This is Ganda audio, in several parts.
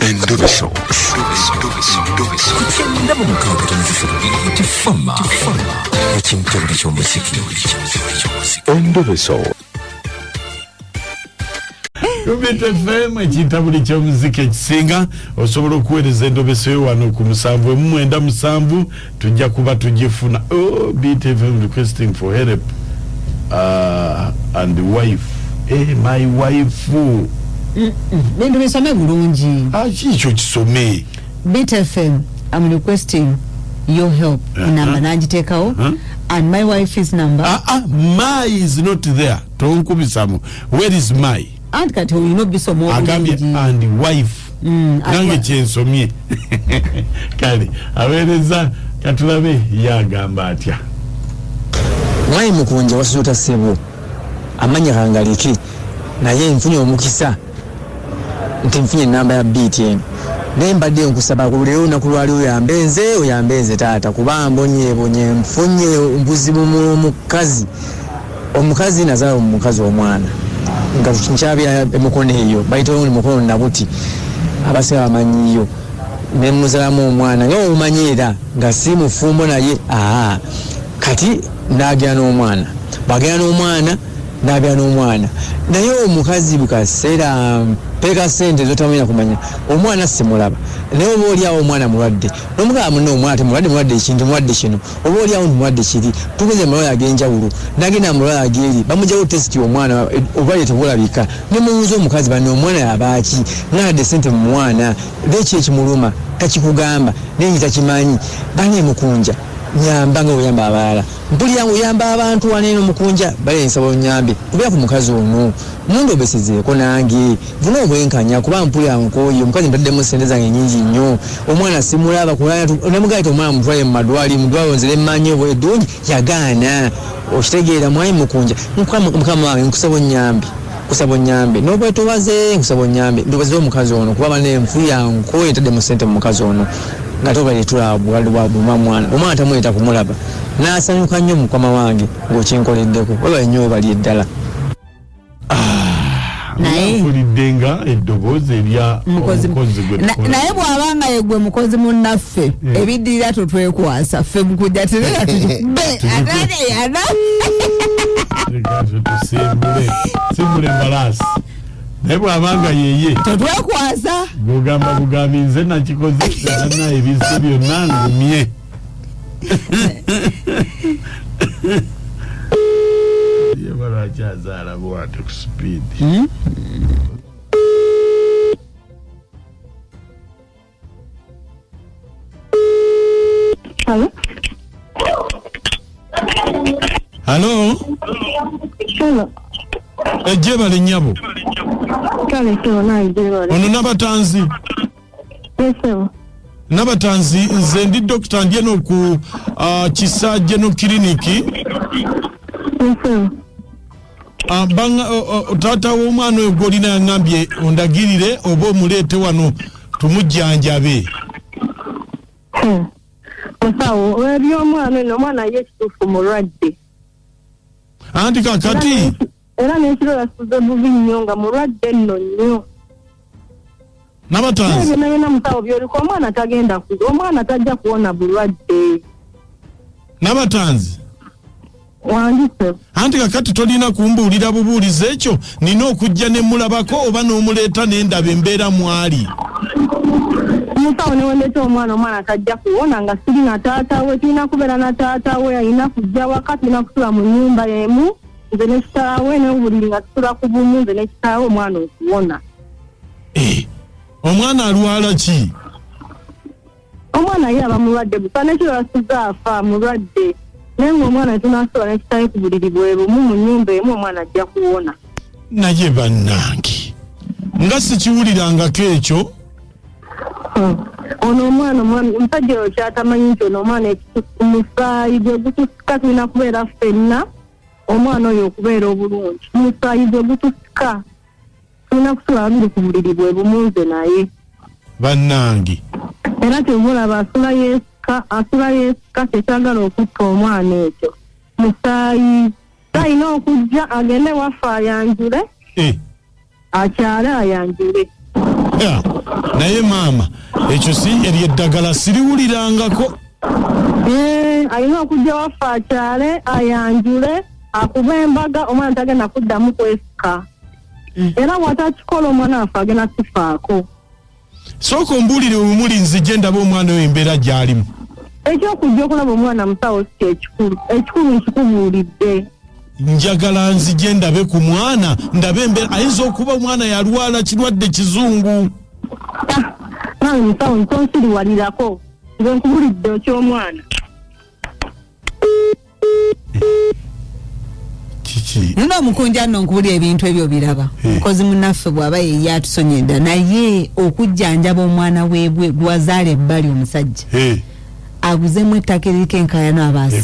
Endobeso. Kugenda mu mukaaga tifama ekintu eky'omuziki. Endobeso. Bukedde FM ekintabuli ky'omuziki ekisinga osobola okuweereza Endobeso yo wano ku 7 tujja kuba tugifuna. Bukedde FM requesting for help and the wife. My wife. Endobeso me bulungi. Kikyo kisome. Bukedde FM, I'm requesting your help. Number nagiteekawo. And my wife is number. My is not there. Tonkubisamu. Where is my? And kati olina obiso mu and wife. Nange kyensomye. Kale aweereza katulabe yagamba atya. Mwai Mukunja wasuuta ssebo amanya kangaliki naye nfunye omukisa nti nfunye namba ya BTN naye mbadde nkusaba kulero nakulwali oyambenze taata kuba mbonye nfunye mbuzibu mu omukazi nazala omukazi omwana nga nkyabya emukono eyo bayitawo mukono nabuti abase bamanyiyo ne muzalamu omwana nga omanyira nga si mufumbo naye kati nagya n'omwana bagya n'omwana nabya n'omwana naye omukazi bukasera peka sente zotamanya kumanya omwana simulaba naye oba oli awo omwana mulwadde n'omugaba munne omwana mulwadde ekintu mulwadde kino oba oli awo mulwadde kiri tugeze amalwala ag'enjawulo nagenda amalwala ag'eri bamugyawo tesiti omwana obulwadde tebulabika ne muwuza omukazi bano omwana yabaaki nadde sente mu mwana leki ekimuluma takikugamba naye takimanyi bane Mukunja nyamba nga oyamba abalala mpuli yangu oyamba abantu waneeno Mukunja bale nsaba onyambe kubera ku mukazi ono mundu obesizeeko nange vuna obwenkanya kuba mpuli yangu koyo omukazi mbaddemu sente zange nyingi nnyo omwana simulaba namugaita omwana mutwale mu madwali nzire mmanyi obwedungi yagaana okitegeera Mwai Mukunja mukama wange nkusaba onyambe n'obwetubaze nkusaba onyambe ndobaze omukazi ono kuba bane nfu yangu koyo etadde mu sente mu mukazi ono nga tobale tulabwa omwana tamweta kumulaba n'asanyuka nnyo mukama wange ng'okinkoleddeko weba nnyo bali eddala naye uliddenga eddoboozi erya omukozi gwe naye bw'abanga yegwe mukozi munnaffe ebiddirira totwekwasa ffe Mukunja terera tukikube ataneyana simbule embalaasi naye bw'abanga yeye totwekwasa gogamba bugambi nze nakikoze ana ebinsi byonna ngumye yebalakyazala bwate ku sipiidi Halo? Ejjebale nnyabo. Ono Nabatanzi. Nabatanzi nze ndi Dr. Ndieno ku Kisajje no kiliniki. Banga tata w'omwana oyo gw'olina yangambye ondagirire oba omuleete wano tumujjanjabe. Musawo eby'omwana ono omwana ye kituufu mulwadde. Anti kakati era n'ekiro yasuze bubi nnyo nga mulwadde nno nnyo. Nabatanzi naye musawo by'oliko omwana tagenda kuza omwana tajja kuwona bulwadde. Nabatanzi wandise anti kakati tolina kumbuulira bubuulizi ekyo nina okujja ne mulabako oba n'omuleeta n'endaba embeera mwali. Musawo ne wendeta omwana tajja kuwona nga siri na taata we tulina kubeera na taata we alina kujja waka tulina kusula mu nnyumba emu nze ne kitaawe n'obuliri nga tusula ku bumu nze ne kitaawe omwana okuwona. Omwana alwala ki? Omwana ye aba mulwadde busa nekiro yasuze afa mulwadde naye ng'omwana tunasobola ne kitaawe ku buliri bwe bumu mu nnyumba emu omwana ajja kuwona. Naye bannange nga sikiwulirangako ekyo. Ono omwana omusajja oyo kyatamanyi nti ono omwana omusaayi gwe gutusika tulina kubeera ffenna omwana oyo okubeera obulungi omusaayi gwe gutusika tulina kusula babiri ku buliri bwe bumunze naye bannange era temulaba asula yeesika tekyagala okutta omwana ekyo musaayi talina okujja agende waffe ayanjule akyale ayanjule naye maama ekyo si eri eddagala siriwulirangako. Alina okujja waffe akyale ayanjule akuba embaga omwana tagenda kuddamu kwesika. Era bw'atakikola omwana waffe agenda kufaako. Sooka ombuulire olumuli nzije ndaba omwana oyo embeera gy'alimu. Ekyokujja okulaba omwana musawo si ekikulu. Ekikulu nkikubuulidde. Njagala nzije ndabe ku mwana ndabe embeera ayinza okuba omwana yalwala kirwadde kizungu. Nawe musawo nsonsiriwalirako nze nkubulidde eky'omwana. Kiki nino Mukunja nno nkubulira ebintu ebyo biraba mukozi munnaffe bw'aba ye yatusonyedda naye okujjanjaba omwana weebwe gwazaala ebbali omusajja aguzemu ettaka eriko enkayano abaasi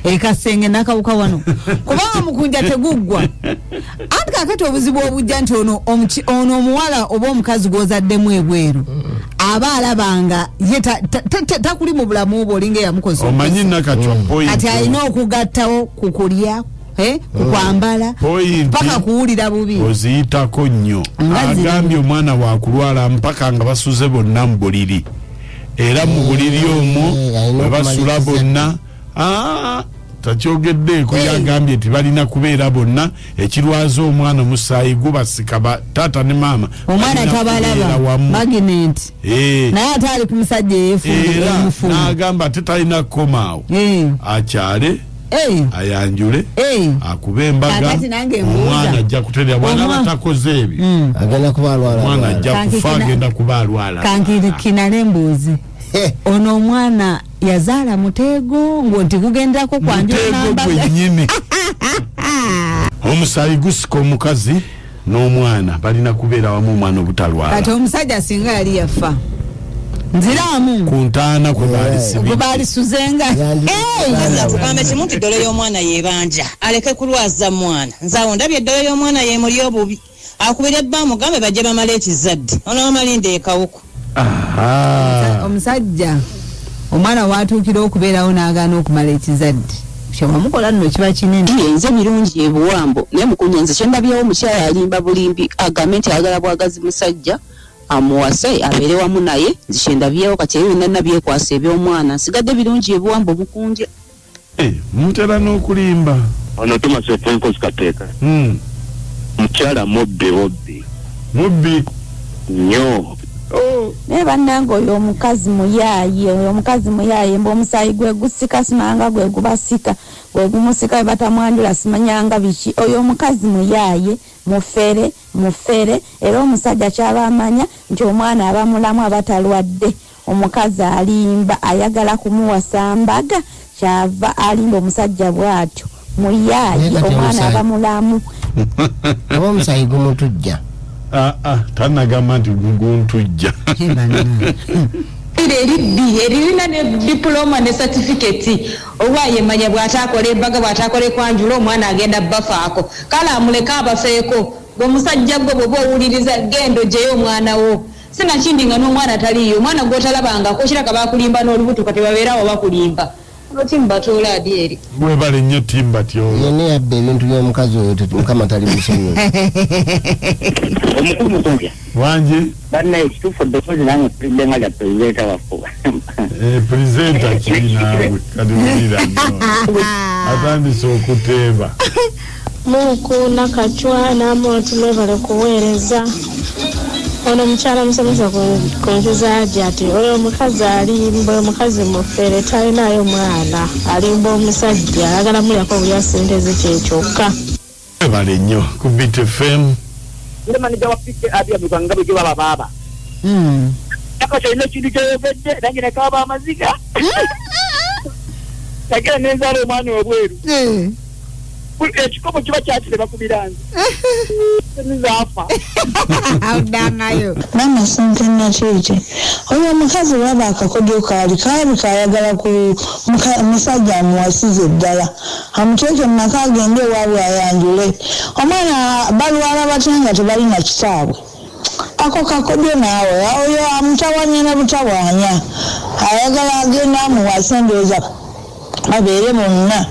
ekasenge nakawuka wano kubanga Mukunja teguggwa anti kakati obuzibu obujja nti ono omuwala oba omukazi gw'ozaddemu ebweru aba alabanga ye takuli mu bulamu obwo olinga eyamukoze omanyi nakatwa kati alina okugattawo kukulya kukwambala mpaka kuwulira bubi oziyitako nnyo agambye omwana wakulwala mpaka nga basuze bonna mu buliri era mu buliri omwo bwe basula bonna takyogeddeeko yagambye tibalina kubeera bonna ekirwaza omwana omusaayi gubasika taata ne maama omwana tabalaba maginenti naye ate ali ku musajja era n'agamba ate talina kukomaawo akyale ayanjule akube embaga omwana ajja kuterera bwana batakoze ebyo omwana ajja kufa agenda kuba alwala kankinale embuuzi ono omwana yazaala muteego nti gugenderako kwanjula nyini omusaayi gusika omukazi n'omwana balina kubeera wamu omwana obutalwala kati omusajja singa yali yafa nziramu kuntaana kwe balisuzenga tugambe kimu nti ddole y'omwana yeebanja aleke kulwaza mwana nzaawo ndabye eddole y'omwana yemuli obubi akubira ebba mugambe bajje bamala ekizadde onomalinda ekawuko omusajja omwana watuukira okubeerawo n'agaana okumala ekizadde kyewamukola nno kiba kinene yenze birungi ebuwambo naye Mukunja nze kyendabyewo omukyala alimba bulimbi agambe nti ayagala bwagazi musajja amuwase abeere wamu naye nze kyendabyewo kati eyo byonna nabyekwasa eby'omwana nsigadde birungi ebuwambo Mukunja mutera n'okulimba ono tumaze okwenkozi kateeka mukyala mubbi nnyo naye bannange oyo omukazi muyaaye ng'omusaayi gwe gusika simanga gwe gubasika gwe gumusika we batamwanjula simanyanga biki oyo omukazi muyaaye mufere era omusajja kyaba amanya nti omwana aba mulamu abatalwadde omukazi alimba ayagala kumuwasa mbaga kyava alimba omusajja bw'atyo muyaaye omwana aba mulamu oba omusaayi gumutujja tanagamba nti guntujja eririna ne diploma ne certificate olwaye manya bw'atakola ebbaga bw'atakola kwanjula omwana agenda bafaako kale amuleka abafeeko gwemusajja gwe bw'oba owuliriza gendo gyeyo omwana wo sinakindi nga n'omwana taliyo omwana gw'otalabangako kiraka bakulimba n'olubuto kati babeerawo bakulimba timba tola adieri mwebale nnyo timba tyo yene yabbe ebintu by'omukazi oyo mukama tali musonyiwa omukulu Mukunja wanje banna ekituufu ddekozi nange tulidde nga lya pulezidenta waffe pulezidenta kiri naawe kati mulira atandise okuteeba Mukuna kachwana motu mwebale kuweereza ono mukyala musomesa ku nkizaji ati oyo omukazi alimba omukazi mufere talinayo mwana alimba omusajja ayagala mulyako buli sente zekyekyoka bale nnyo ku Beat FM nde manija wa pike abya muganga bwe baba baba akakyalina ekintu kyeyogedde nange nekaba amaziga kagera nenzaala omwana webweru ekikopo kiba kyatire bakubiranze nizaafa awudangayo namasente nakiki oyo omukazi waba akakodyo kaali kayagala ku musajja amuwasize ddala amuteeke mu maka agende ewaabwe ayanjule omwana balwala batya nga tebalina kitaabwe ako kakodyo naawe oyo amutawanya ne butawanya ayagala agenda amuwase ndowooza babeere bonna